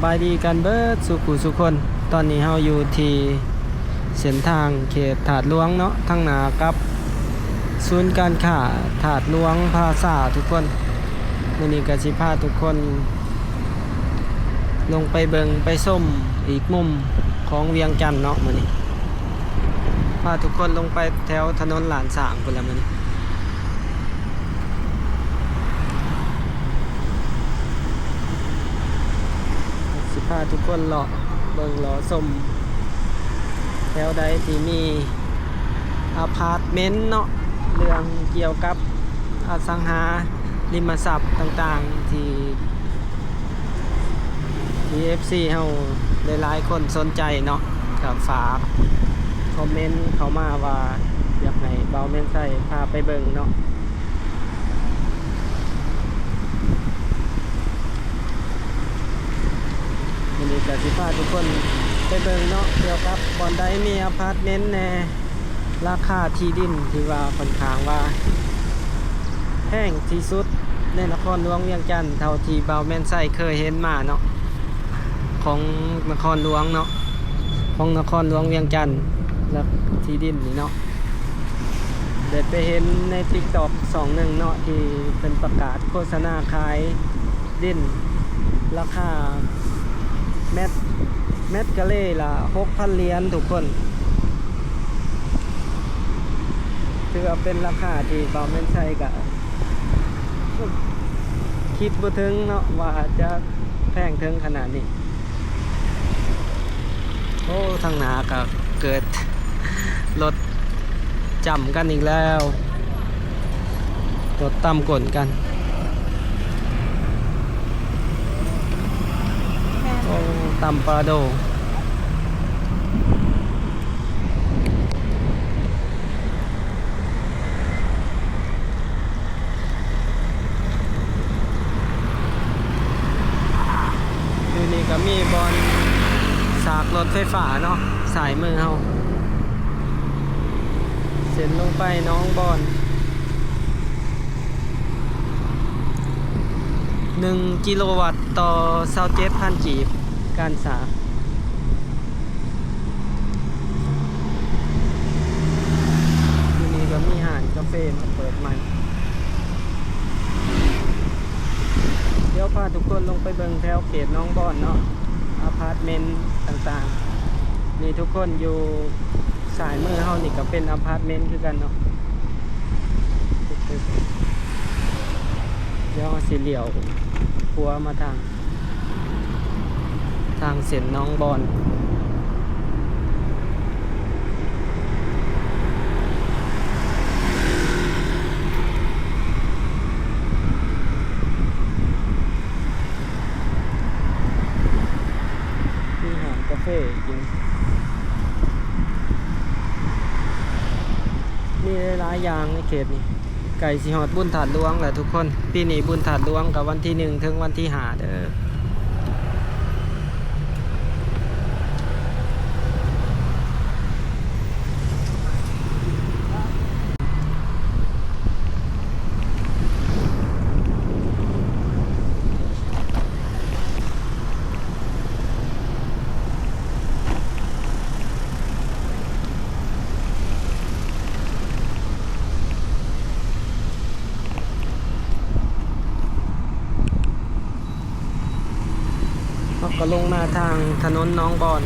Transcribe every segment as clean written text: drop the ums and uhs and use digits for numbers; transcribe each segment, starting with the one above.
บายดีกันเบิดสุขุสุคนตอนนี้เฮาอยู่ที่เส้นทางเขตถาดหลวงเนาะทางหน้ากับศูนย์การค้าถาดหลวงพลาซ่าทุกคนมื้อนี้ก็สิพาทุกคนลงไปเบิงไปส้มอีกมุมของเวียงจันทน์เนาะมื้อนี้พาทุกคนลงไปแถวถนนหลานสางพุ่นละมื้อนี้พาทุกคนเลาะเบิ่งเลาะส้มแถวใดที่มีอพาร์ตเมนต์เนาะเรื่องเกี่ยวกับอสังหาริมทรัพย์ต่างๆที่ FC เฮาหลายๆคนสนใจเนาะก็ฝากคอมเมนต์เข้ามาว่าอยากให้เบาแม่นใส่พาไปเบิ่งเนาะวันนี้ก็สิพาทุกคนไปเบิ่งเนาะเกี่ยวกับบ่อนใดมีอพาร์ตเมนต์แน่ราคาที่ดินที่ว่าค่อนข้างว่าแพงที่สุดในนครหลวงเวียงจันทน์เท่าที่เบาแม่นไส้เคยเห็นมาเนาะของนครหลวงเนาะของนครหลวงเวียงจันทน์และที่ดินนี่เนาะเด็ดไปเห็นใน TikTok 21เนาะที่เป็นประกาศโฆษณาขายดินราคาเม็ดกะเล่ละ 6,000 เหรียญทุกคนถือว่าเป็นราคาที่เบาแม่นไส้ก็คิดบ่ถึงเนาะว่าจะแพงถึงขนาดนี้โอ้ทางหน้าก็เกิดรถจำกันอีกแล้วรถตามกลกันโอ้ตามปลาโดคือนี่ก็มีบอลสากรถไฟฟ้าเนาะสายมือเฮาเส้นลงไปน้องบอล1 กิโลวัตต์ต่อ 27,000 กีบการสากที่นี่ก็มีห้านกาแฟมาเปิดใหม่เดี๋ยวพาทุกคนลงไปเบิ่งแถวเขตน้องบอนเนาะอพาร์ตเมนต์ต่างๆนี่ทุกคนอยู่สายมือเฮานี่ก็เป็นอพาร์ตเมนต์คือกันเนาะเดี๋ยวสิเหลี่ยวขัวมาทางเส้นน้องบอนมีหานกาแฟกินมีหลายอย่างในเขตนี้ไก่สิฮอดบุญถาดหลวงแหละทุกคนปีนี้บุญถาดหลวงกับวันที่1ถึงวันที่5เด้อก็ลงมาทางถนนน้องบอน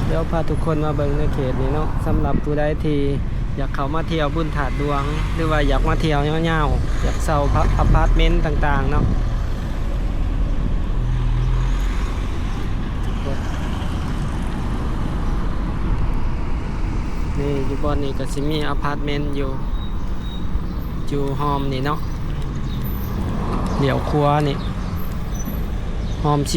เดี๋ยวพาทุกคนมาเบิ่งในเขตนี้เนาะสำหรับผู้ใดที่อยากเข้ามาเที่ยวบุญถาดหลวงหรือว่าอยากมาเที่ยวเงาๆอยากเช่าอพาร์ตเมนต์ต่างๆเนาะนี่อยู่บอนนี้ก็สิมีอพาร์ตเมนต์อยู่โฮมนี่เนาะเดี๋ยวครัวนี่หอม12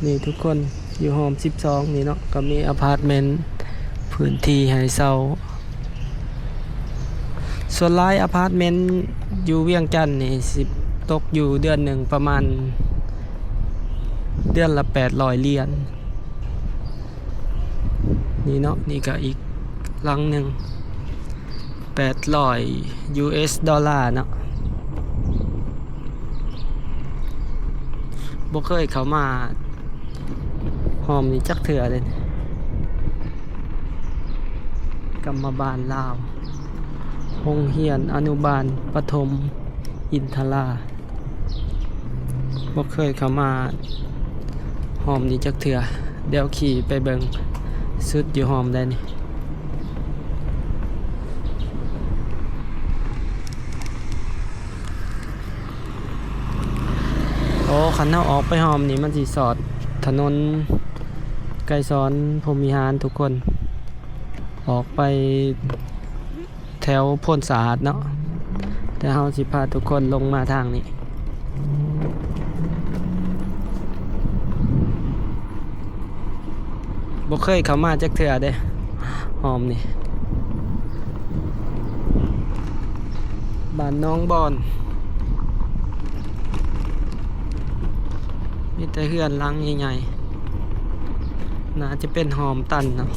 นี่ทุกคนอยู่หอม12นี่เนาะก็มีอพาร์ตเมนต์พื้นที่ให้เช่า ส่วนหลายอพาร์ตเมนต์ อยู่เวียงจันทน์นี่สิตกอยู่เดือนหนึ่งประมาณเดือนละ800 เหรียญนี่เนาะนี่ก็อีกหลังหนึ่ง800 US ดอลลาร์เนาะบ่เคยเข้ามาหอมนี่จักเถื่อเลยกรรมบาลลาวโรงเรียนอนุบาลประถมอินทราบ่เคยเข้ามาหอมนี่จักเถื่อเดี๋ยวขี่ไปเบิ่งสุดอยู่หอมได้นี่โอ้คันเอาออกไปหอมนี่มันสิสอดถนนไกลสอนพรหมวิหารทุกคนออกไปแถวโพนสะอาดเนาะแต่เฮาสิพาทุกคนลงมาทางนี้บ่เคยเข้ามาจักเทื่อเด้หอมนี่บ้านน้องบอนมีแต่เฮือนหลังใหญ่ๆน่าจะเป็นหอมตันเนาะ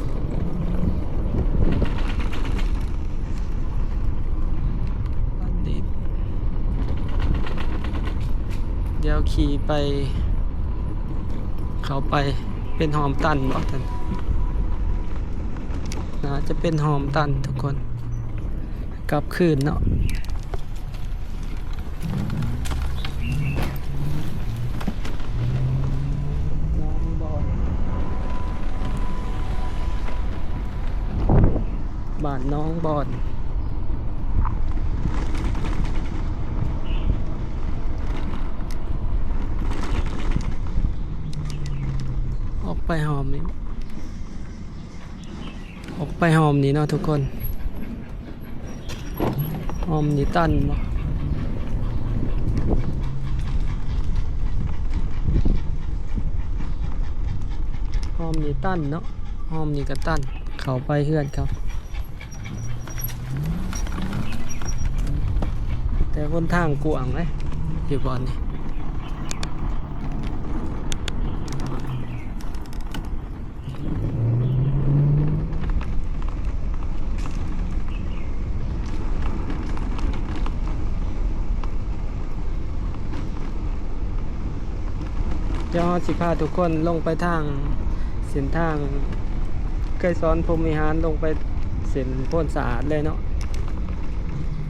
เดี๋ยวขี่ไปเข้าไปเป็นหอมตันบอกท่านน่าจะเป็นหอมตันทุกคนกลับคืนเนาะบ้านน้องบอนออกไปหอมนี่ออกไปหอมนี่เนาะทุกคนหอมนี่ตันบ่หอมนี่ตันเนาะหอมนี่ก็ตันเข้าไปเฮือนเขาแต่คนทางกวางเลยอยู่บอนนี่เดี๋ยวสิพาทุกคนลงไปทางเส้นทางไกลสอนพรหมวิหารลงไปเส้นโพนสะอาดเลยเนาะ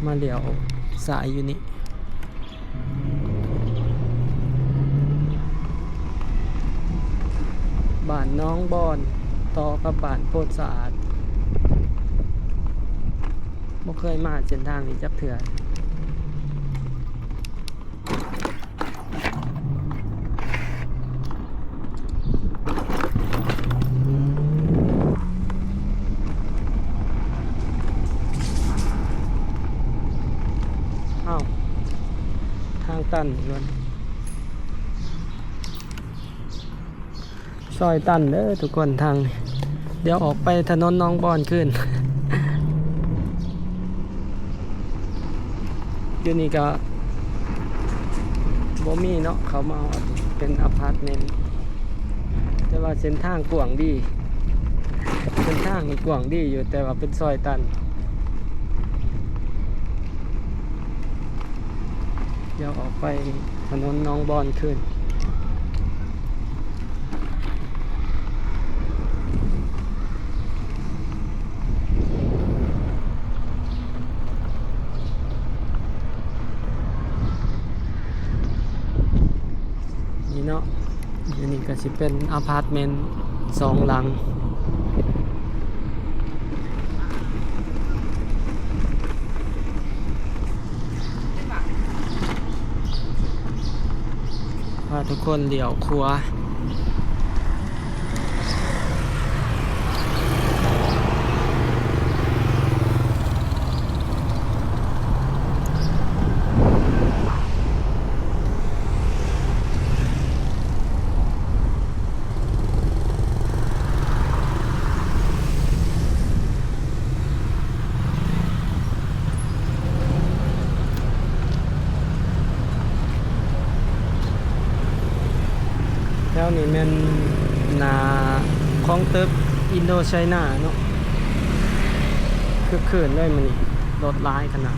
มาเหลียวสายอยู่นี่บ้านน้องบอนต่อกับบ้านโพนสะอาดบ่เคยมาเส้นทางนี้จักเทื่อทางตันอีกวันซอยตันเด้อทุกคนทางเดี๋ยวออกไปถนนน้องบอนขึ้น อยู่นี่ก็บ่มีเนาะเขามาเอาเป็นอพาร์ตเมนต์แต่ว่าเส้นทางกว้างดีเส้นทางนี่กว้างดีอยู่แต่ว่าเป็นซอยตันเดี๋ยวออกไปถนนน้องบอนขึ้นนี่เนาะอันนี้ก็สิเป็นอพาร์ตเมนต์2 หลังพาทุกคนเลี้ยวขวา แล้วนี่แม่นหนาของตึกอินโดไชน่าเนาะคือคืนเลยมันนี่รถร้ายขนาด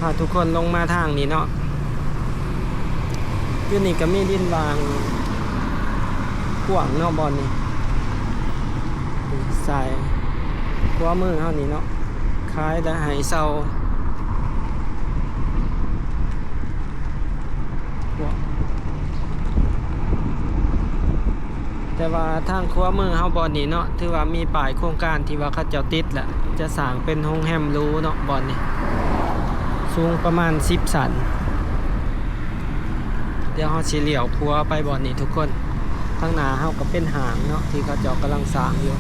พาทุกคนลงมาทางนี้เนาะอยู่นี่ก็มีดินวางกว้างเนาะบอลนี่ใส่ขวามือเท่านี้เนาะคล้ายและหายเศร้าแต่ว่าทางขวามือเฮาบอลนี่เนาะถือว่ามีป้ายโครงการที่ว่าเขาเจ้าติดแหละจะสร้างเป็นโรงแรมหรูเนาะบอลนี่สูงประมาณ10 สันเดี๋ยวเขาสิเลี้ยวพัวไปบ่อนนี้ทุกคนข้างหน้าเขาก็เป็นหางเนาะที่เขาเจาะกำลังสร้างอยู่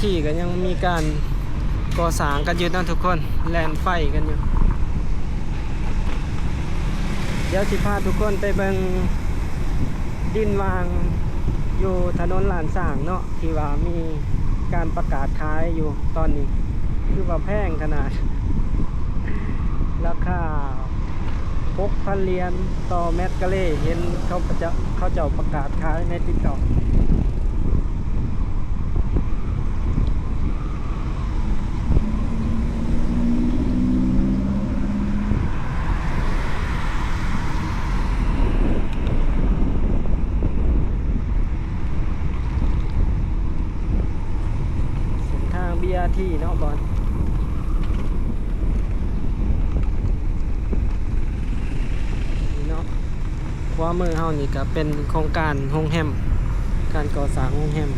ที่ก็ยังมีการก่อสร้างกันอยู่นะทุกคนแลนไฟกันอยู่เดี๋ยวสิพาทุกคนไปเบิ่งดินวางอยู่ถนนลานสร้างเนาะที่ว่ามีการประกาศขายอยู่ตอนนี้คือว่าแพงขนาดราคา6,000 เหรียญต่อเมตรกะเล่เห็นเขาจะประกาศขายใน TikTok BRT เนาะบอลนี่เนาะขวามือเฮานี่ก็เป็นโครงการโรงแรมการก่อสร้างโรงแรม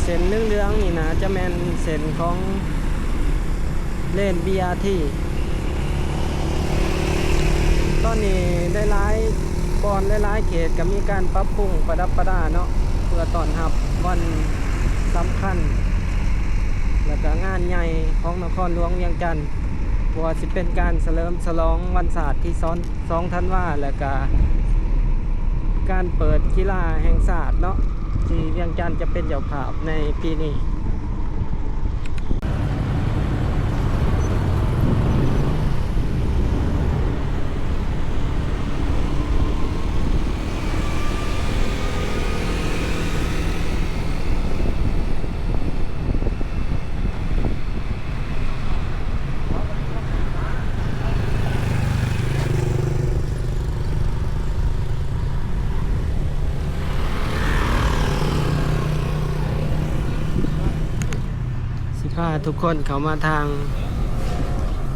เส้นเรื่องๆนี่นะจะแมนเส้นของเลน BRT ตอนนี้ได้หลายบอนได้หลายเขตก็มีการปรับปรุงประดับประดาเนาะเพื่อต้อนรับวันสำคัญแล้วก็งานใหญ่ของนครหลวงเวียงจันทน์ว่าสิเป็นการเฉลิมฉลองวันศาสตร์ที่2 ธันวาคมแล้วก็การเปิดกีฬาแห่งศาสตร์เนาะที่เวียงจันทน์จะเป็นเจ้าภาพในปีนี้พาทุกคนเข้ามาทาง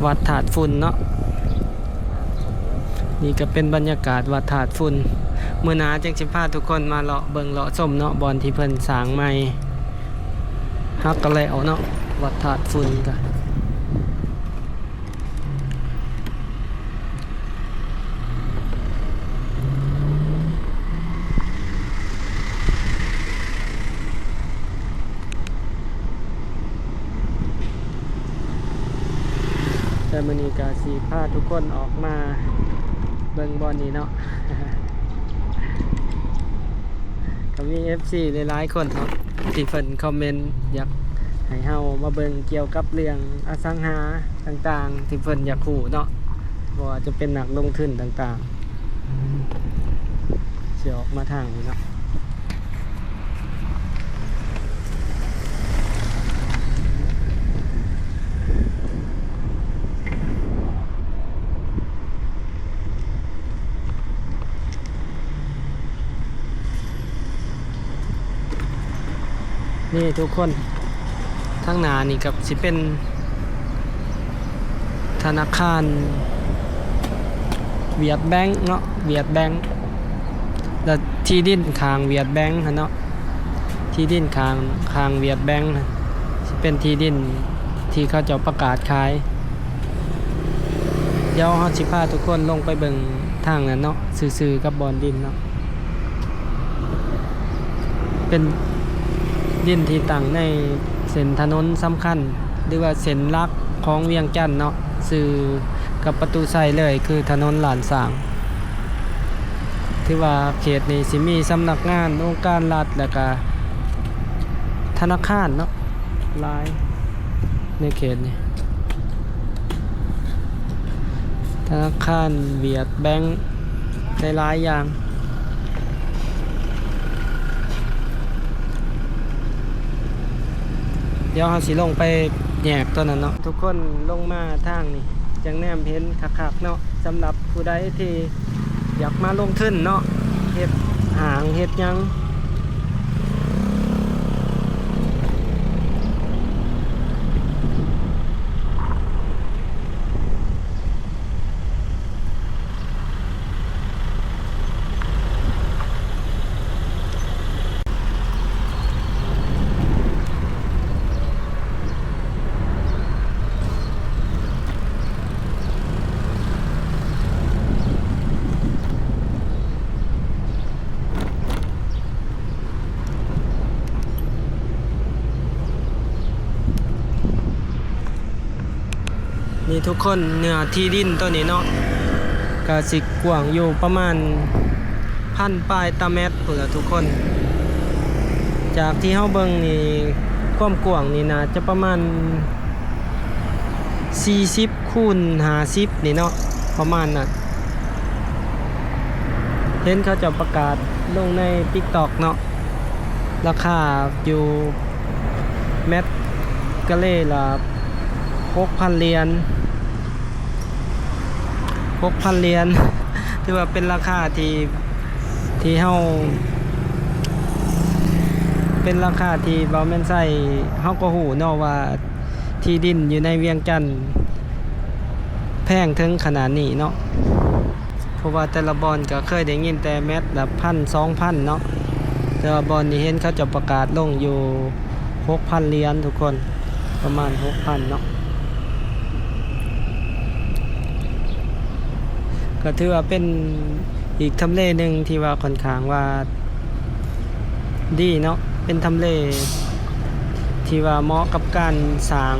วัดถาดฝุ่นเนาะนี่ก็เป็นบรรยากาศวัดถาดฝุ่นมื้อหน้าจังสิพาทุกคนมาเลาะเบิ่งเลาะชมเนาะบอนที่เพิ่นสร้างใหม่ฮักกะแล้วเนาะวัดถาดฝุ่นก็ และมื้อนี้ก็สิพาทุกคนออกมาเบิ่งบอลนี้เนาะ ก็มี FC หลายๆคนเนาะที่เพิ่นคอมเมนต์อยากให้เฮามาเบิ่งเกี่ยวกับเรื่องอสังหาต่างๆที่เพิ่นอยากรู้เนาะบ่ว่าจะเป็นนักลงทุนต่างๆสิออกมาทางนี้เนาะนี่ทุกคนข้างหน้านี่กับสิเป็นธนาคารเวียดแบงก์เนาะเวียดแบงก์แล้วที่ดินข้างเวียดแบงก์เนาะที่ดินข้างเวียดแบงก์สิเป็นที่ดินที่เขาจะประกาศขายเดี๋ยวเฮาสิพาทุกคนลงไปเบิ่งทางนั้นเนาะซื่อๆกับบอนดินเนาะเป็นดินที่ตั้งในเส้นถนนสำคัญหรือว่าเส้นหลักของเวียงจันทน์เนาะสื่อกับประตูไซเลยคือถนนหลานสางที่ว่าเขตนี้สิมีสำนักงานองค์การรัฐแล้วก็ธนาคารเนาะหลายในเขตนี้ธนาคารเวียดแบงก์หลายอย่างเดี๋ยวเราสิลงไปแยกตัวนั้นเนาะทุกคนลงมาทางนี้จังแนมเห็นคักๆเนาะสำหรับผู้ใดที่อยากมาลงทุนเนาะเฮ็ดหางเฮ็ดยังนี่ทุกคนเนื้อที่ดินตัวนี้เนาะก็สิกว้างอยู่ประมาณ1,000 ปลายตารางเมตรพุ่นล่ะทุกคนจากที่เฮาเบิ่งนี่ความกว้างนี่น่าจะประมาณ40คูณ50นี่เนาะประมาณน่ะเห็นเขาจะประกาศลงใน TikTok เนาะราคาอยู่เมตรกะเล่ละ6,000 เหรียญ6,000 เหรียญถือว่าเป็นราคาที่เฮาเป็นราคาที่บ่แม่นใช้เฮาก็ฮู้เนาะว่าที่ดินอยู่ในเวียงจันทน์แพงถึงขนาดนี้เนาะเพราะว่าแต่ละบอนก็เคยได้ยินแต่เม็ดละ 1,000 2,000 เนาะแต่ว่าบอนนี้เห็นเขาจะประกาศลงอยู่ 6,000 เหรียญทุกคนประมาณ 6,000 เนาะก็ถือว่าเป็นอีกทำเลหนึ่งที่ว่าค่อนข้างว่าดีเนาะเป็นทำเลที่ว่าเหมาะกับการสร้าง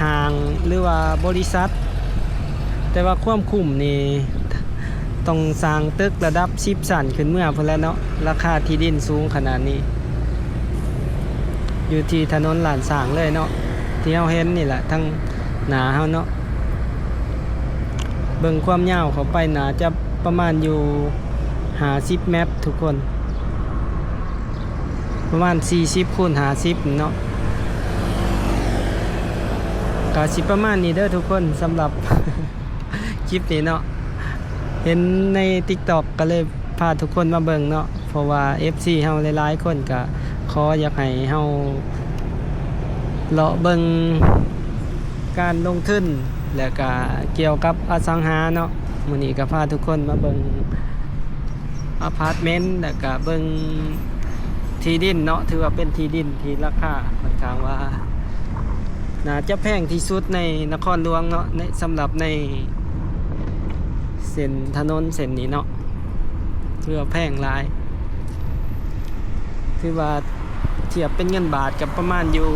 ห้างหรือว่าบริษัทแต่ว่าความคุ้มนี่ต้องสร้างตึกระดับ10 ชั้นขึ้นเมื่อพุ่นแล้วเนาะราคาที่ดินสูงขนาดนี้อยู่ที่ถนนหลานสางเลยเนาะที่เฮาเห็นนี่แหละทั้งหนาเฮาเนาะเบิ่งความยาวเข้าไปหนาจะประมาณอยู่50 เมตรทุกคนประมาณ40คูณ50เนาะก็สิประมาณนี้เด้อทุกคนสำหรับ คลิปนี้เนาะเห็นใน TikTok ก็เลยพาทุกคนมาเบิ่งเนาะเพราะว่า FC เฮาหลายๆคนก็ขออยากให้เฮาเลาะเบิ่งการลงทุนแล้วก็เกี่ยวกับอสังหาเนาะมื้อนี้ก็พาทุกคนมาเบิ่งอพาร์ตเมนต์แล้วก็เบิ่งที่ดินเนาะถือว่าเป็นที่ดินที่ราคาค่อนข้างว่าน่าจะแพงที่สุดในนครหลวงเนาะในสำหรับในเส้นถนนเส้นนี้เนาะถือว่าแพงหลายถือว่าเทียบเป็นเงินบาทกับประมาณอยู่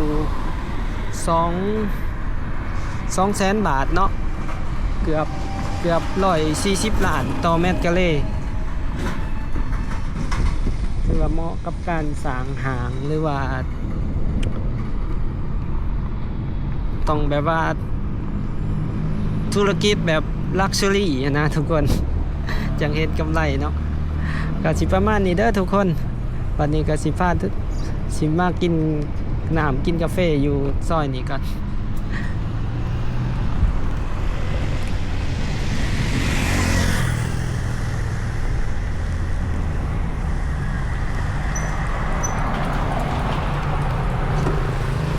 2 200,000 บาทเนาะเกือบ140 ล้านต่อเมตรกะเลคือว่าเหมาะกับการสร้างห้างหรือว่าต้องแบบว่าธุรกิจแบบลักชัวรี่นะทุกคน จังเฮ็ดกำไรเนาะก็สิประมาณนี้เด้อทุกคนวันนี้ก็สิพาสิมากินน้ำกินกาแฟอยู่ซอยนี้ก่อน